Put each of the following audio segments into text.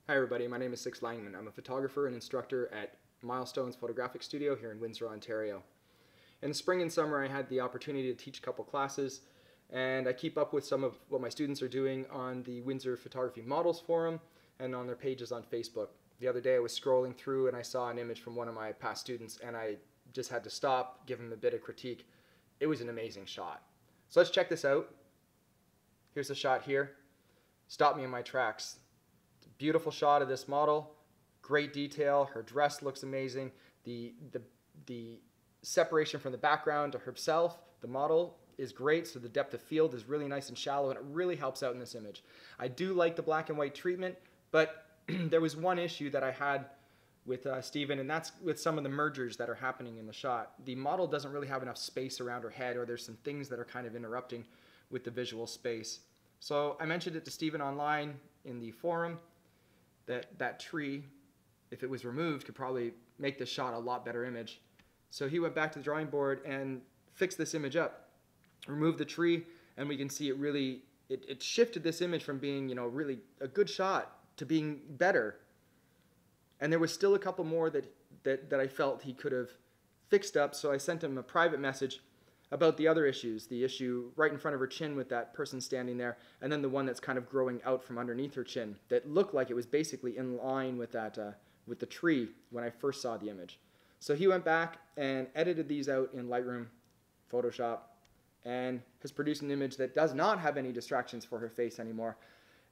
Hi everybody, my name is Syx Milestones. I'm a photographer and instructor at Milestones Photography Studio here in Windsor, Ontario. In the spring and summer I had the opportunity to teach a couple classes, and I keep up with some of what my students are doing on the Windsor Photography Models Forum and on their pages on Facebook. The other day I was scrolling through and I saw an image from one of my past students, and I just had to stop, give him a bit of critique. It was an amazing shot. So let's check this out. Here's the shot here. Stop me in my tracks. Beautiful shot of this model, great detail. Her dress looks amazing. The separation from the background to herself, the model, is great. So the depth of field is really nice and shallow, and it really helps out in this image. I do like the black and white treatment, but there was one issue that I had with Stephen, and that's with some of the mergers that are happening in the shot. The model doesn't really have enough space around her head, or there's some things that are kind of interrupting with the visual space. So I mentioned it to Stephen online in the forum, that tree, if it was removed, could probably make this shot a lot better image. So he went back to the drawing board and fixed this image up, removed the tree, and we can see it really, it shifted this image from being, really a good shot to being better. And there was still a couple more that I felt he could have fixed up, so I sent him a private message about the other issues, the issue right in front of her chin with that person standing there, and then the one that's kind of growing out from underneath her chin that looked like it was basically in line with that with the tree when I first saw the image. So he went back and edited these out in Lightroom, Photoshop, and has produced an image that does not have any distractions for her face anymore,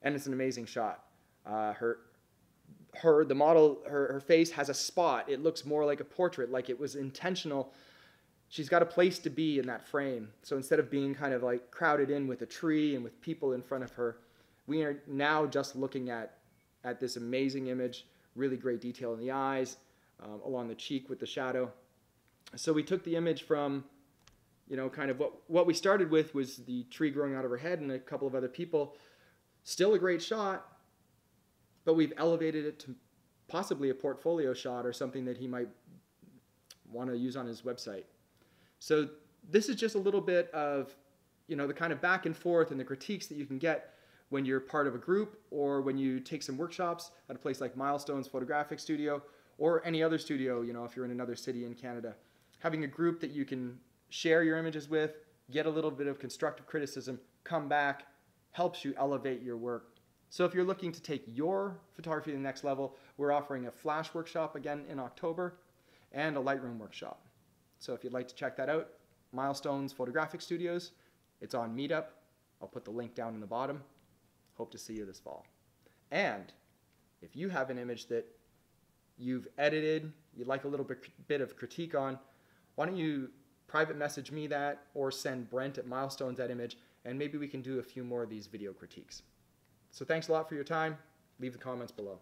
and it's an amazing shot. Her face has a spot. It looks more like a portrait, like it was intentional. She's got a place to be in that frame. So instead of being kind of like crowded in with a tree and with people in front of her, we are now just looking at this amazing image, really great detail in the eyes, along the cheek with the shadow. So we took the image from, kind of what we started with was the tree growing out of her head and a couple of other people. Still a great shot, but we've elevated it to possibly a portfolio shot or something that he might want to use on his website. So this is just a little bit of, the kind of back and forth and the critiques that you can get when you're part of a group or when you take some workshops at a place like Milestones Photography Studio or any other studio, if you're in another city in Canada. Having a group that you can share your images with, get a little bit of constructive criticism, come back, helps you elevate your work. So if you're looking to take your photography to the next level, we're offering a flash workshop again in October and a Lightroom workshop. So if you'd like to check that out, Milestones Photographic Studios, it's on Meetup. I'll put the link down in the bottom. Hope to see you this fall. And if you have an image that you've edited, you'd like a little bit of critique on, why don't you private message me that or send Brent at Milestones that image, and maybe we can do a few more of these video critiques. So thanks a lot for your time. Leave the comments below.